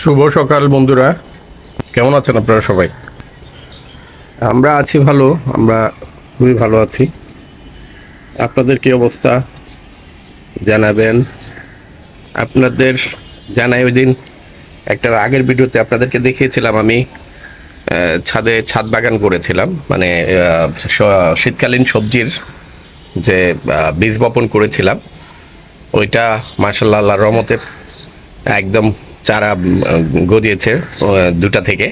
শুভ সকাল বন্ধুরা, কেমন আছেন আপনারা সবাই? আমরা আছি ভালো, আমরা খুবই ভালো আছি। আপনাদের কি অবস্থা জানাবেন। আপনাদের জানাই, ওই দিন একটা আগের ভিডিওতে আপনাদেরকে দেখিয়েছিলাম আমি ছাদে ছাদ বাগান করেছিলাম, মানে শীতকালীন সবজির যে বীজ বপন করেছিলাম, ওইটা মাশাআল্লাহ আল্লাহর রহমতে একদম চারা গজিয়েছে দুটা থেকে,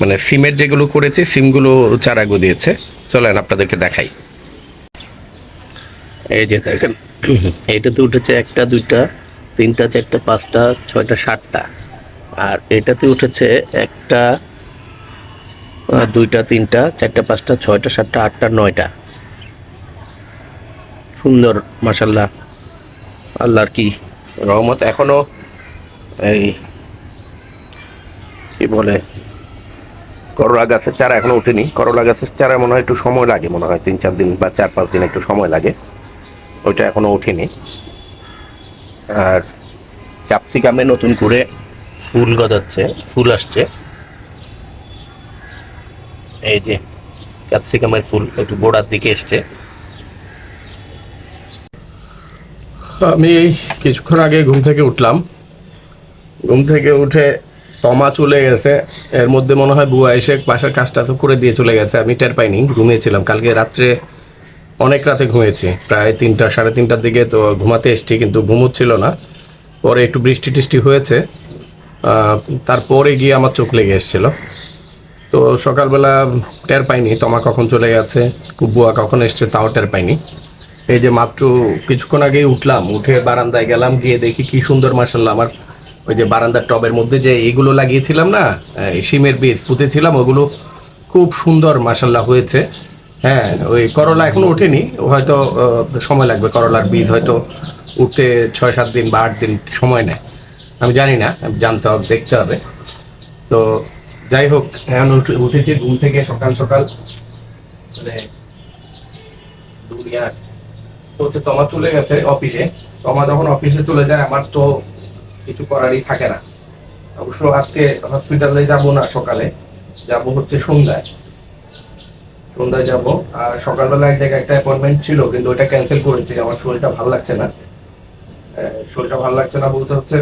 মানে সিমের যেগুলো করেছি সিমগুলো চারা গজিয়েছে। চলেন আপনাদেরকে দেখাই। এই যে দেখেন, এইটাতে উঠেছে একটা, দুইটা, তিনটা, চারটা, পাঁচটা, ছয়টা, সাতটা। আর এটাতে উঠেছে একটা, দুইটা, তিনটা, চারটা, পাঁচটা, ছয়টা, সাতটা, আটটা, নয়টা। সুন্দর মাশাল্লাহ, আল্লাহর কি রহমত। এখনো এই কি বলে, করলা গাছের চারা এখনো ওঠেনি। করলা গাছের চারা মনে হয় একটু সময় লাগে, মনে হয় 3-4 দিন বা 4-5 দিন একটু সময় লাগে, ওইটা এখনো ওঠেনি। আর ক্যাপসিকামে নতুন করে ফুল গজাচ্ছে, ফুল আসছে। এই যে ক্যাপসিকামের ফুল একটু গোড়ার দিকে এসছে। আমি এই কিছুক্ষণ আগে ঘুম থেকে উঠলাম, ঘুম থেকে উঠে তমা চলে গেছে। এর মধ্যে মনে হয় বুয়া এসে বাসার কাজটা তো করে দিয়ে চলে গেছে, আমি টের পাইনি, ঘুমিয়েছিলাম। কালকে রাত্রে অনেক রাতে ঘুমিয়েছি, প্রায় 3টা, 3:30টার দিকে তো ঘুমাতে এসছি, কিন্তু ঘুমোচ্ছিল না। পরে একটু বৃষ্টি টিষ্টি হয়েছে, তারপরে গিয়ে আমার চোখ লেগে এসেছিলো। তো সকালবেলা টের পাইনি তমা কখন চলে গেছে, বুয়া কখন এসছে তাও টের পাইনি। এই যে মাত্র কিছুক্ষণ আগেই উঠলাম, উঠে বারান্দায় গেলাম, গিয়ে দেখি কি সুন্দর মাশাআল্লাহ আমার ওই যে বারান্দার টবের মধ্যে যে এগুলো লাগিয়েছিলাম না, এই শিমের বীজ পুঁতেছিলাম, ওগুলো খুব সুন্দর মাশাআল্লাহ হয়েছে। হ্যাঁ, ওই করলা এখনো ওঠেনি, হয়তো সময় লাগবে। করলার বীজ হয়তো উঠতে 6-7 দিন বা 8 দিন সময় নেয়, আমি জানি না, জানতে হবে, দেখতে হবে। তো যাই হোক, এখন উঠেছি ঘুম থেকে সকাল সকাল, মানে দুনিয়ার হচ্ছে তমা চলে গেছে অফিসে। তমা যখন অফিসে চলে যায় আমার তো কিছু করারই থাকে না। অবশ্য আজকে হসপিটালে যাব না, সকালে যাব হচ্ছে সন্ধ্যায়, সন্ধ্যায় যাব। আর সকালবেলা এক জায়গায় একটা অ্যাপয়েন্টমেন্ট ছিল, কিন্তু ওইটা ক্যান্সেল করেছি। আমার শরীরটা ভালো লাগছে না, শরীরটা ভালো লাগছে না বলতে হচ্ছে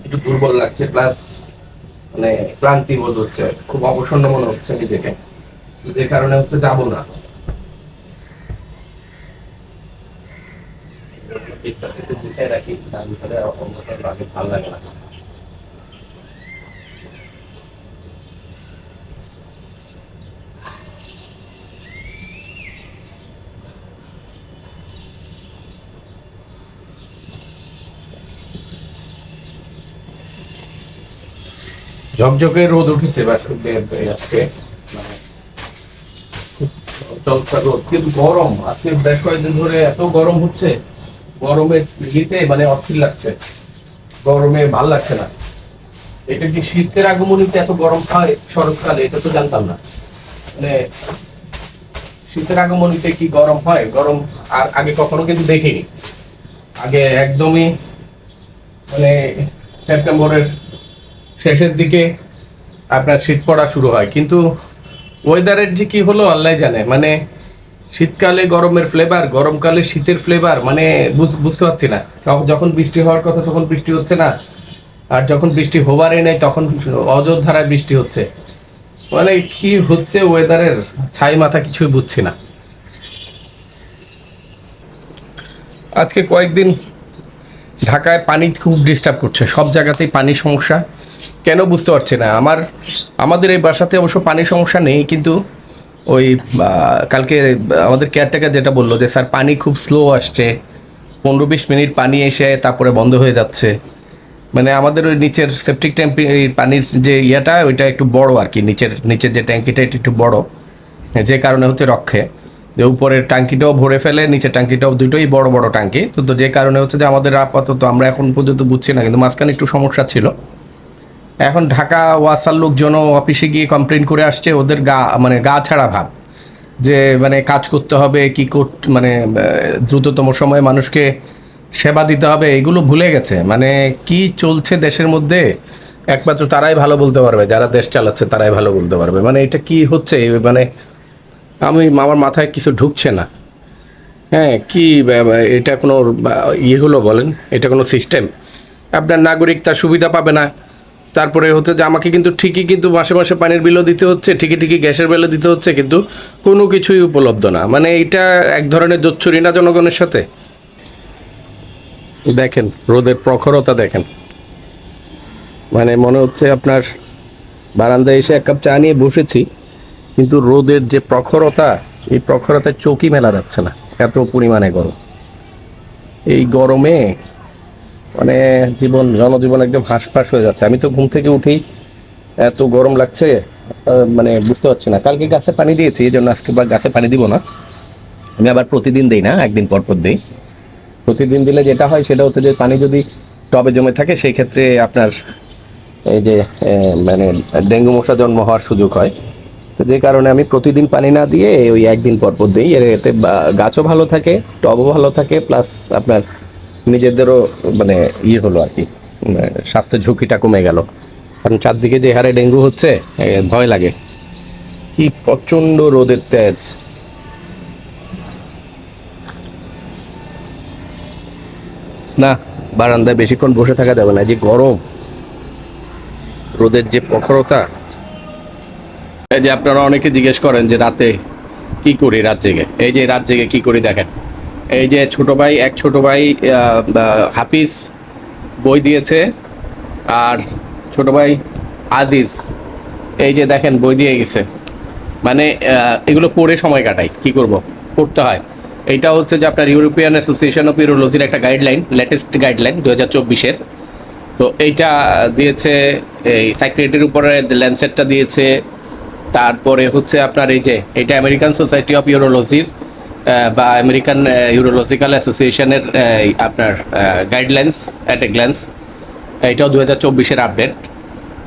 একটু দুর্বল লাগছে, প্লাস মানে ক্লান্তি বোধ হচ্ছে, খুব অবসন্ন মনে হচ্ছে নিজেকে, যে কারণে হচ্ছে যাব না। রাখি, তার ভিতরে ভালো লাগে না। ঝকঝকে রোদ উঠেছে আজকে, মানে ঝলসা রোদ, কিন্তু গরম আজকে বেশ কয়েকদিন ধরে এত গরম হচ্ছে, গরমে হিতে মানে অস্থির লাগছে, গরমে ভাল লাগছে না। এটা কি শীতের আগমনীতে এত গরম হয় শরৎকালে, এটা তো জানতাম না। মানে শীতের আগমনীতে কি গরম হয়, গরম আর আগে কখনো কিন্তু দেখিনি। আগে একদমই মানে সেপ্টেম্বরের শেষের দিকে আপনার শীত পড়া শুরু হয়, কিন্তু ওয়েদারের যে কি হলো আল্লাহ জানে। মানে শীতকালে গরমের ফ্লেভার, গরমকালে শীতের ফ্লেভার, মানে বুঝতে পারছি না। যখন বৃষ্টি হওয়ার কথা তখন বৃষ্টি হচ্ছে না, আর যখন বৃষ্টি হবারই নেই তখন অযোধ্যারায় বৃষ্টি হচ্ছে। মানে কি হচ্ছে ওয়েদারের ছাই মাথা কিছুই বুঝছি না। আজকে কয়েকদিন ঢাকায় পানি খুব ডিস্টার্ব করছে, সব জায়গাতেই পানির সমস্যা, কেন বুঝতে পারছি না। আমাদের এই বাসাতে অবশ্য পানির সমস্যা নেই, কিন্তু ওই কালকে আমাদের কেয়ারটেকার যেটা বললো যে স্যার পানি খুব স্লো আসছে, 15-20 মিনিট পানি এসে তারপরে বন্ধ হয়ে যাচ্ছে। মানে আমাদের ওই নিচের সেপটিক ট্যাঙ্ক পানির যে ইয়েটা ওইটা একটু বড় আর কি, নিচের যে ট্যাঙ্কিটা এটা একটু বড়, যে কারণে হচ্ছে রক্ষে যে উপরের ট্যাঙ্কিটাও ভরে ফেলে, নিচের ট্যাঙ্কিটাও, দুটোই বড় বড় ট্যাঙ্কি। তো যে কারণে হচ্ছে যে আমাদের আপাতত আমরা এখন পর্যন্ত বুঝছি না, কিন্তু মাঝখানে একটু সমস্যা ছিল। এখন ঢাকা ওয়াসার লোকজনও অফিসে গিয়ে কমপ্লেন করে আসছে, ওদের মানে গা ছাড়া ভাব, যে মানে কাজ করতে হবে কি মানে দ্রুততম সময়ে মানুষকে সেবা দিতে হবে, এগুলো ভুলে গেছে। মানে কি চলছে দেশের মধ্যে একমাত্র তারাই ভালো বলতে পারবে, যারা দেশ চালাচ্ছে তারাই ভালো বলতে পারবে। মানে এটা কি হচ্ছে, মানে আমার মাথায় কিছু ঢুকছে না। হ্যাঁ, কি এটা কোনো ইয়ে হলো বলেন? এটা কোনো সিস্টেম? আপনার নাগরিক তার সুবিধা পাবে না, তারপরে হচ্ছে যে আমাকে কিন্তু ঠিকই কিন্তু মাসে মাসে পানির বিলও দিতে হচ্ছে, ঠিকই ঠিকই গ্যাসের বিলও দিতে হচ্ছে, কিন্তু কোনো কিছুই উপলব্ধ না। মানে এটা এক ধরনের জোচ্চুরি না জনগণের সাথে? দেখেন রোদের প্রখরতা দেখেন, মানে মনে হচ্ছে আপনার বারান্দায় এসে এক কাপ চা নিয়ে বসেছি, কিন্তু রোদের যে প্রখরতা, এই প্রখরতায় চোখই মেলা যাচ্ছে না, এত পরিমাণে গরম। এই গরমে মানে জনজীবন একদম হাঁসফাঁস হয়ে যাচ্ছে। আমি তো ঘুম থেকে উঠেই এত গরম লাগছে, মানে বুঝতে পারছি না। কালকে গাছে পানি দিয়েছি, এই জন্য আজকে বা গাছে পানি দিব না। আমি আবার প্রতিদিন দিই না, একদিন পর পর দিই। প্রতিদিন দিলে যেটা হয় সেটা হচ্ছে যে পানি যদি টবে জমে থাকে সেই ক্ষেত্রে আপনার এই যে মানে ডেঙ্গু মশা জন্ম হওয়ার সুযোগ হয়। তো যে কারণে আমি প্রতিদিন পানি না দিয়ে ওই একদিন পর পর দিই। এতে গাছও ভালো থাকে, টবও ভালো থাকে, প্লাস আপনার নিজেদেরও মানে ইয়ে হলো আর কি, স্বাস্থ্যের ঝুঁকিটা কমে গেল। কারণ চারদিকে যে হারে ডেঙ্গু হচ্ছে, ভয় লাগে। কি প্রচণ্ড রোদের তেজ! না, বারান্দায় বেশিক্ষণ বসে থাকা যাবে না, যে গরম, রোদের যে প্রখরতা। এই যে আপনারা অনেকে জিজ্ঞেস করেন যে রাতে কি করি, রাত জেগে। এই যে রাত জেগে কি করি দেখেন, এই যে ছোট ভাই হাফিজ বই দিয়েছে, আর ছোট ভাই আজিজ এই যে দেখেন বই দিয়ে গেছে। মানে এগুলো পড়ে সময় কাটাই, কি করব, পড়তে হয়। এইটা হচ্ছে যে আপনার ইউরোপিয়ান অ্যাসোসিয়েশন অফ ইউরোলজির একটা গাইডলাইন, লেটেস্ট গাইডলাইন 2024-এর। তো এইটা দিয়েছে, এই সাইক্রেটির উপরে ল্যান্সেটটা দিয়েছে। তারপরে হচ্ছে আপনার এই যে এটা আমেরিকান সোসাইটি অফ ইউরোলজির বা আমেরিকান ইউরোলজিক্যাল অ্যাসোসিয়েশনের আপনার গাইডলাইন্স অ্যাট এ গ্ল্যান্স, এটাও 2024-এর আপডেট।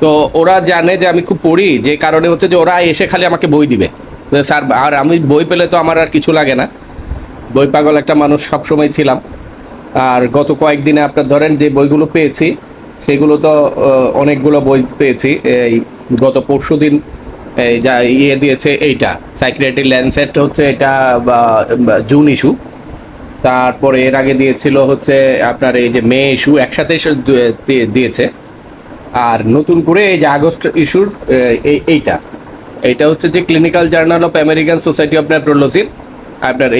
তো ওরা জানে যে আমি খুব পড়ি, যে কারণে হচ্ছে যে ওরা এসে খালি আমাকে বই দিবে স্যার। আর আমি বই পেলে তো আমার আর কিছু লাগে না, বই পাগল একটা মানুষ সবসময় ছিলাম। আর গত কয়েকদিনে আপনার ধরেন যে বইগুলো পেয়েছি, সেগুলো তো অনেকগুলো বই পেয়েছি। এই গত পরশু দিন এই যা ইয়ে দিয়েছে, এইটা সাইক্রিয়াট্রি ল্যান্সেট হচ্ছে এটা জুন ইস্যু। তারপরে এর আগে দিয়েছিল হচ্ছে আপনার এই যে মে ইস্যু, একসাথে দিয়েছে। আর নতুন করে এই যে আগস্ট ইস্যুর এইটা, এইটা হচ্ছে যে clinical journal of American society of নেফ্রোলজির আপনার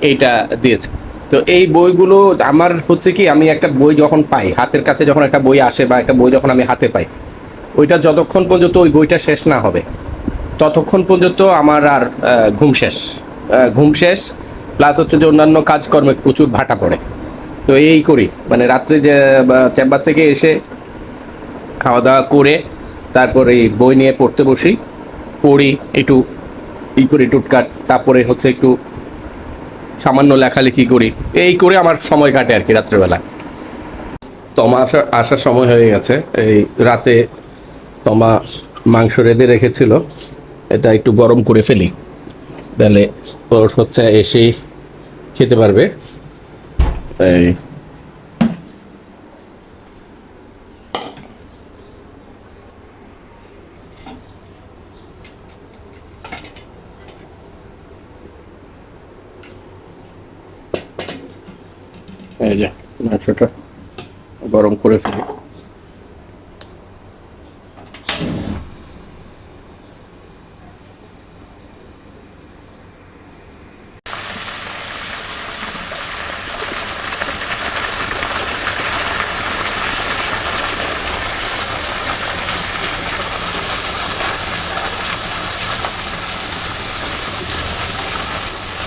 এইটা দিয়েছে। তো এই বইগুলো আমার হচ্ছে কি, আমি একটা বই যখন পাই হাতের কাছে, যখন একটা বই আসে বা একটা বই যখন আমি হাতে পাই, ওইটা যতক্ষণ পর্যন্ত ওই বইটা শেষ না হবে ততক্ষণ পর্যন্ত আমার আর ঘুম শেষ, প্লাস হচ্ছে যে অন্যান্য কাজকর্মে প্রচুর ভাটা পড়ে। তো এই করি, মানে রাত্রে যে চেম্বার থেকে এসে খাওয়া দাওয়া করে তারপরে এই বই নিয়ে পড়তে বসি, পড়ি একটু করি টুটকাট, তারপরে হচ্ছে একটু সামান্য লেখালেখি করি। এই করে আমার সময় কাটে আর কি রাত্রেবেলা। তমা আসার সময় হয়ে গেছে। এই রাতে তমা মাংস রেঁধে রেখেছিল, এটা একটু গরম করে ফেলি, তাহলে ওর হচ্ছে এসেই খেতে পারবে। এই এই যে মাংসটা গরম করে ফেলি।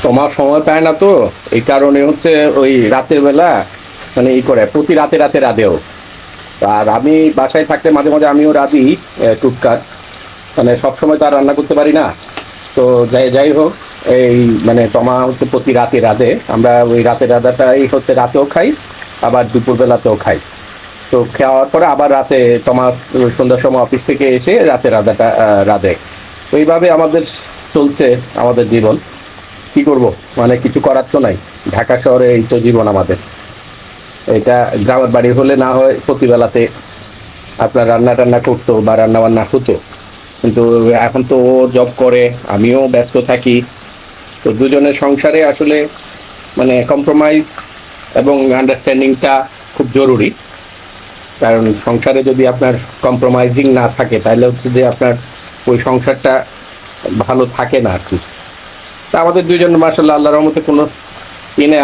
তোমার সময় পায় না, তো এই কারণে হচ্ছে ওই রাতের বেলা মানে করে প্রতি রাতে রাতে রাধেও। আর আমি বাসায় থাকতে মাঝে মাঝে আমিও রাঁধি টুকটাক, মানে সবসময় তো আর রান্না করতে পারি না। তো যাই হোক, এই মানে তমা হচ্ছে প্রতি রাতে রাঁধে। আমরা ওই রাতে রাঁধাটাই হচ্ছে রাতেও খাই, আবার দুপুরবেলাতেও খাই। তো খাওয়ার পরে আবার রাতে তমা সন্ধ্যার সময় অফিস থেকে এসে রাতে রাঁধাটা রাঁধে। তো এইভাবে আমাদের চলছে আমাদের জীবন। কি করব, মানে কিছু করার তো নাই, ঢাকা শহরে এই তো জীবন আমাদের। এটা গ্রামের বাড়ি হলে না হয় প্রতিবেলাতে আপনার রান্না টান্না করতো বা রান্না বান্না হতো, কিন্তু এখন তো ও জব করে, আমিও ব্যস্ত থাকি। তো দুজনের সংসারে আসলে মানে কম্প্রোমাইজ এবং আন্ডারস্ট্যান্ডিংটা খুব জরুরি। কারণ সংসারে যদি আপনার কম্প্রোমাইজিং না থাকে তাহলে হচ্ছে যে আপনার ওই সংসারটা ভালো থাকে না আর কি। তা আমাদের দুইজন মাশাআল্লাহ আল্লাহর রহমতে কোনো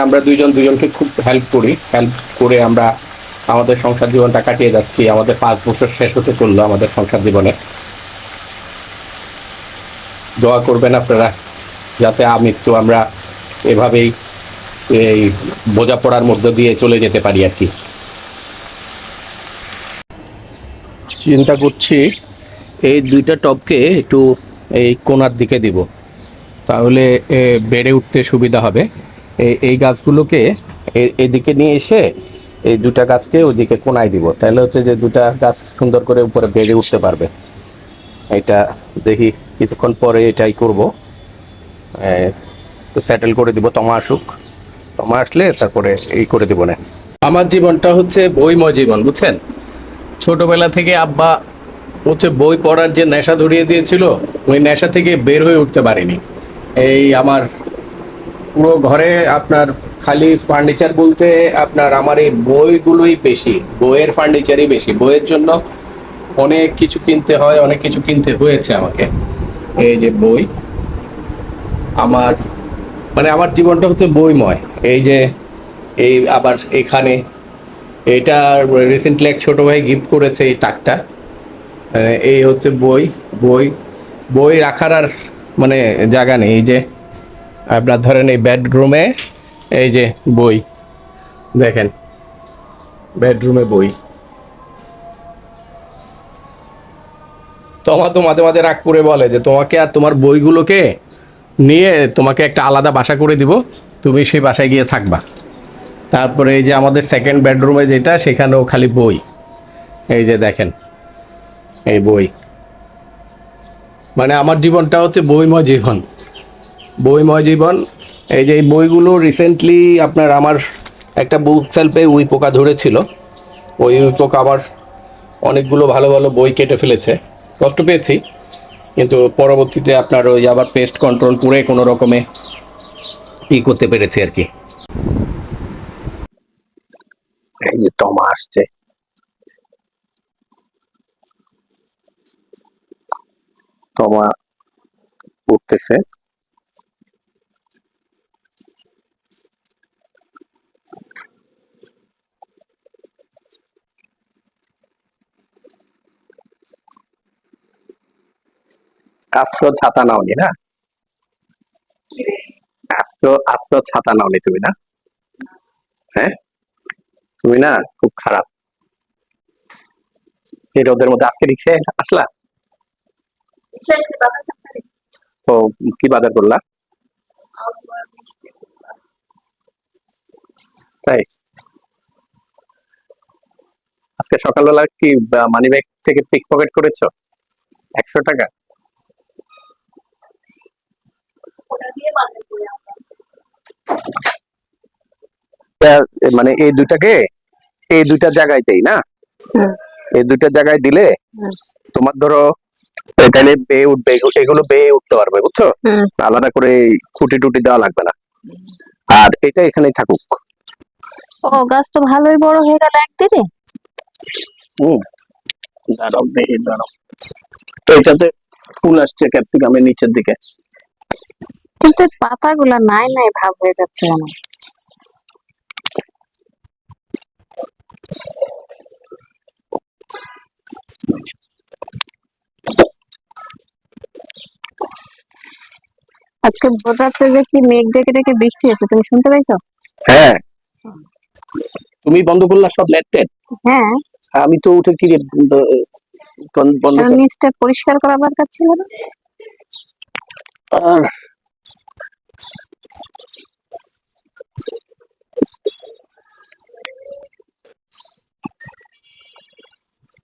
আমরা দুইজন দুজনকে খুব হেল্প করে আমরা আমাদের সংসার জীবনটা কাটিয়ে যাচ্ছি। আমাদের 5 বছর শেষ হতে চললো আমাদের সংসার জীবনে। দোয়া করবেন আপনারা যাতে আমৃত্যু আমরা এভাবেই এই বোঝাপড়ার মধ্য দিয়ে চলে যেতে পারি আর কি। চিন্তা করছি এই দুইটা টবকে একটু এই কোণার দিকে দিব, তাহলে বেড়ে উঠতে সুবিধা হবে। এই গাছগুলোকে এদিকে নিয়ে এসে এই দুটা গাছকে ওইদিকে কোণায় দিব, তাহলে হচ্ছে যে দুটা গাছ সুন্দর করে উপরে বেড়ে উঠতে পারবে। এটা দেখি কিছুক্ষণ পরে এটাই করব, তো সেটেল করে দিব। তমা আসুক, তমা আসলে তারপরে এই করে দিব না। আমার জীবনটা হচ্ছে বইময় জীবন, বুঝছেন। ছোটবেলা থেকে আব্বা হচ্ছে বই পড়ার যে নেশা ধরিয়ে দিয়েছিল, ওই নেশা থেকে বের হয়ে উঠতে পারিনি। এই আমার পুরো ঘরে আপনার খালি ফার্নিচার বলতে আপনার আমার এই বইগুলোই বেশি, বইয়ের ফার্নিচারই বেশি। বইয়ের জন্য অনেক কিছু কিনতে হয়, অনেক কিছু কিনতে হয়েছে আমাকে। এই যে বই, আমার মানে আমার জীবনটা হচ্ছে বইময়। এই যে এই আবার এখানে এটা রিসেন্টলি এক ছোট ভাই গিফট করেছে এই তাকটা। এই হচ্ছে বই, বই বই রাখার আর মানে জায়গা নেই। এই যে আপনার ধরেন এই বেডরুমে এই যে বই দেখেন, বেডরুমে বই। তোমার তো মাঝে মাঝে রাগ করে বলে যে তোমাকে আর তোমার বইগুলোকে নিয়ে তোমাকে একটা আলাদা বাসা করে দিব, তুমি সেই বাসায় গিয়ে থাকবা। তারপরে এই যে আমাদের সেকেন্ড বেডরুমে যেটা, সেখানেও খালি বই। এই যে দেখেন এই বই, মানে আমার জীবনটা হচ্ছে বইময় জীবন, বইময় জীবন। এই যে এই বইগুলো রিসেন্টলি আপনার আমার একটা বুক সেলফে উই পোকা ধরেছিল, ওই উই পোকা আবার অনেকগুলো ভালো ভালো বই কেটে ফেলেছে, কষ্ট পেয়েছি। কিন্তু পরবর্তীতে আপনার ওই আবার পেস্ট কন্ট্রোল করে কোনো রকমে করতে পেরেছি আর কি। এই যে তমা আসছে, তমা উঠতেছে। আজকেও ছাতা নাওনি না? আজকেও ছাতা নাওনি তুমি না? হ্যাঁ, তুমি না খুব খারাপ। এই রোদের মধ্যে আজকে রিক্সায় আসলা? তো কি বাজার করলা? তাই আজকে সকালবেলা কি মানি ব্যাগ থেকে পিক পকেট করেছো 100 টাকা? মানে এই দুইটাকে এই দুইটা জায়গায়তেই না, এই দুইটা জায়গায় দিলে তোমার ধরো তাহলে বেয়ে উঠবে, এগুলো বেয়ে উঠতে পারবে, বুঝছো। আলাদা করে খুঁটি টুটি দেওয়া লাগবে না, আর এটা এখানেই থাকুক। ও গাছ তো ভালোই বড় হয়ে গেল একদিনে। হম, দাঁড়াও দেখি, দাঁড়াও। তো এটাতে ফুল আসছে ক্যাপসিকামের নিচের দিকে, কিন্তু পাতাগুলা নাই নাই ভাব হয়ে যাচ্ছে কেন? আজকে ভোর রাত্রে যে কি মেঘ ডেকে ডেকে বৃষ্টি আছে, তুমি শুনতে পাইছো? হ্যাঁ। তুমি বন্ধ করলা সব নেট টেট? হ্যাঁ, আমি তো উঠে কি বন্ধ কারণ নিচটা পরিষ্কার করা দরকার ছিল না।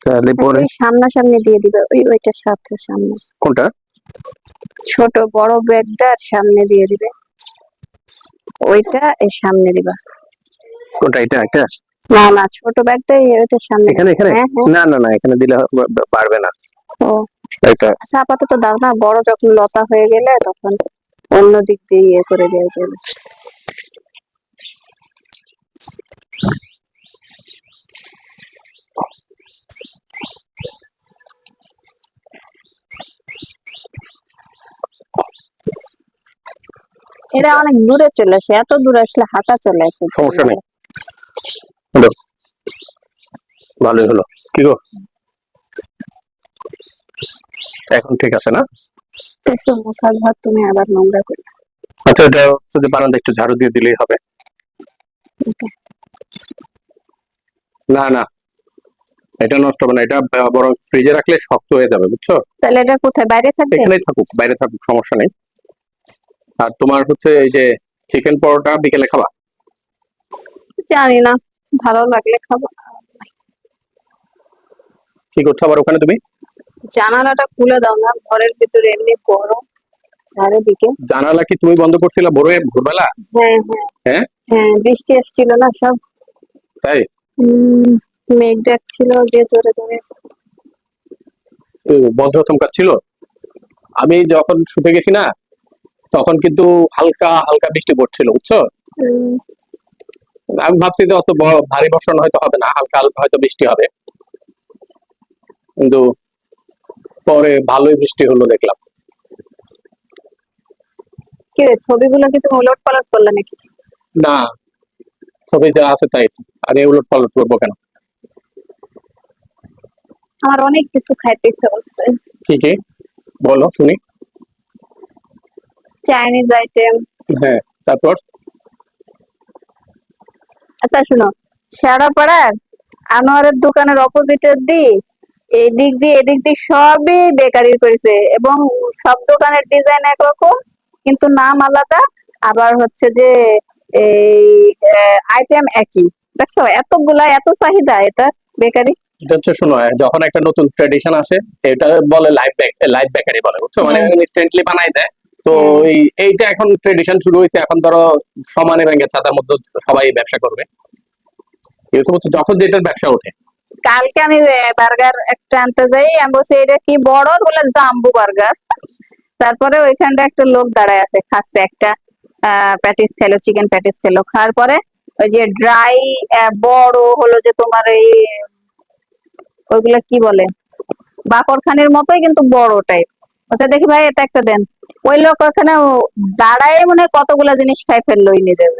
তাহলে পরে সামনাসামনি দিয়ে দিবে, ওইটার সাথে সামনে। কোনটা? ছোট বড় ব্যাগটার সামনে দিয়ে দিবে, ওইটা এর সামনে দিবা। কোনটা? এটা একটা না না, ছোট ব্যাগটাই ওইটার সামনে। এখানে এখানে হ্যাঁ হ্যাঁ। না না না, এখানে দিলে পারবে না। ও এটা আচ্ছা, আপাতত দাও না, বড় যখন লতা হয়ে গেলে তখন অন্য দিক দিয়ে ইয়ে করে দেওয়া যাবে। এটা অনেক দূরে চলে আসে, এত দূরে আসলে হাঁটা চলে আসে। সমস্যা নেই। হলো, ভালোই হলো। কি গো, এখন ঠিক আছে না? দেখছো মোসাক ভাত তুমি আবার নোংরা করে। আচ্ছা, এটা হচ্ছে যে বারান্দা একটু ঝাড়ু দিয়ে দিলেই হবে। না না, এটা নষ্ট হবে না, এটা বরং ফ্রিজে রাখলে শক্ত হয়ে যাবে, বুঝছো? তাহলে এটা কোথায়, বাইরে থাকবে? এখানেই থাকুক, বাইরে থাকুক, সমস্যা নেই। আর তোমার হচ্ছে এই যে চিকেন পরোটা বিকেলে খাবা? জানি না, ভালো লাগলে খাবো। কি করছো আবার ওখানে তুমি? জানালাটা খুলে দাও না, ঘরের ভিতরে এমনি গরম চারিদিকে। জানালা কি তুমি বন্ধ করছিলা ভোরবেলা? হ্যাঁ হ্যাঁ হ্যাঁ হ্যাঁ, বৃষ্টি আসছিল না সব। তাই? মেঘ ডাকছিল যে জোরে জোরে। বজ্র চমকাচ্ছিল। আমি যখন শুতে গেছি না, তখন কিন্তু হালকা হালকা বৃষ্টি পড়ছিল, বুঝছো? উম, আমি ভাবছি যে অত ভারী বর্ষণ হয়তো হবে না, হালকা হালকা হয়তো বৃষ্টি হবে, কিন্তু পরে ভালোই বৃষ্টি হলো দেখলাম। কি রে, ছবিগুলো কি তুমি উলট পালট করলে নাকি? না, ছবি যা আছে তাই। আর এই উলট পালট করবো কেন? আমার অনেক কিছু খাইতে ইচ্ছে করছে। কি কি বলো শুনি। Chinese item. হ্যাঁ, তারপর? আচ্ছা শুনো, শেওড়াপাড়ার আনোয়ারের দোকানের অপোজিটের দিক, এই দিক দিয়ে এদিক দিয়ে সবই বেকারি করেছে, এবং সব দোকানের ডিজাইন একরকম কিন্তু নাম আলাদা। আবার হচ্ছে যে এই আইটেম একই। দেখছো এতগুলা, এত চাহিদা এটা বেকারি। এটা হচ্ছে শোনো, যখন একটা নতুন ট্রেডিশন আসে, এটা বলে লাইভ বেকারি বলে, বুঝছো? মানে ইনস্ট্যান্টলি বানাই দেয়। তো এইটা এখন ট্রেডিশন শুরু হয়েছে, এখন ধরো সমানে ভেঙে ছাতার মধ্যে সবাই ব্যবসা করবে। এই সমস্ত যখন যেটার ব্যবসা ওঠে। কালকে আমি বার্গার একটা আনতে যাই, আমি বলছি এটা কি বড়, বলে জাম্বু বার্গার। তারপরে ওইখানটা একটা লোক দাঁড়ায় আছে, খাচ্ছে একটা প্যাটিস খেলো, চিকেন প্যাটিস খেলো, খাওয়ার পরে ওই যে ড্রাই বড় হলো যে তোমার এই ওইগুলা কি বলে, বাকরখানির মতোই কিন্তু বড় টাইপ। আচ্ছা দেখি ভাই এটা একটা দেন। ওই লোক ওখানে দাঁড়ায় মনে হয় কতগুলা জিনিস খাই ফেললো ওই নিজের।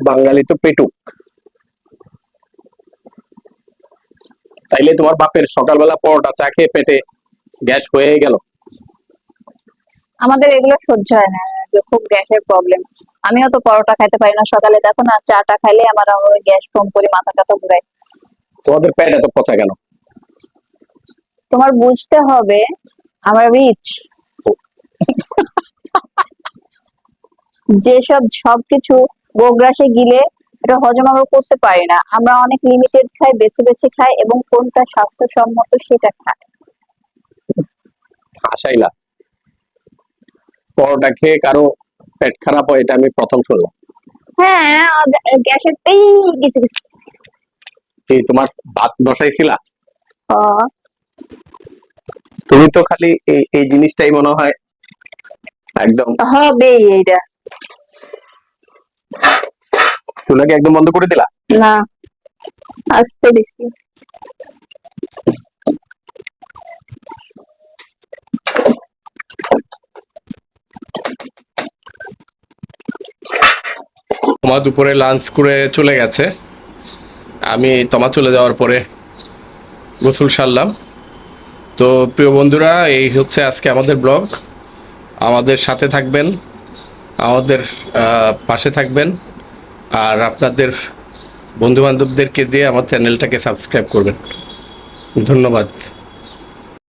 বাঙালি তো পেটুক। তাইলে তোমার বাপের সকালবেলা পরোটা চা খেয়ে পেটে গ্যাস হয়ে গেল। আমাদের এগুলো সহ্য হয় না, যে খুব গ্যাসের প্রবলেম। আমিও তো পরোটা খাইতে পারি না সকালে, দেখো না চাটা খাইলে আমার ওই গ্যাস ফোম করি, মাথা টাথা ঘুরায়। তোমাদের পেট এত পচা কেন? তোমার বুঝতে হবে আমরা রিচ, যেসব সবকিছু গোগ্রাসে গিলে এটা হজম আমরা করতে পারি না, আমরা অনেক লিমিটেড খাই, বেছে বেছে খাই, এবং কোনটা স্বাস্থ্যসম্মত সেটা খাই। হাসাইলা, পরোটা খেয়ে কারো পেট খারাপ হয় এটা আমি প্রথম শুনলাম। হ্যাঁ, গ্যাসের গেছে গেছে। এই তোমার ভাত বসাইছিলা? আহ, তুমি তো খালি এই এই জিনিসটাই মনে হয় একদম। হবেই এইটা। চুলাকে একদম বন্ধ করে দিলা? না, আসতে দিছি। তোমার দুপুরে লাঞ্চ করে চলে গেছে, আমি তোমার চলে যাওয়ার পরে গোসল সারলাম। তো প্রিয় বন্ধুরা, এই হচ্ছে আজকে আমাদের ব্লগ। আমাদের সাথে থাকবেন, আমাদের পাশে থাকবেন, আর আপনাদের বন্ধু বান্ধবদেরকে দিয়ে আমার চ্যানেলটাকে সাবস্ক্রাইব করবেন। ধন্যবাদ।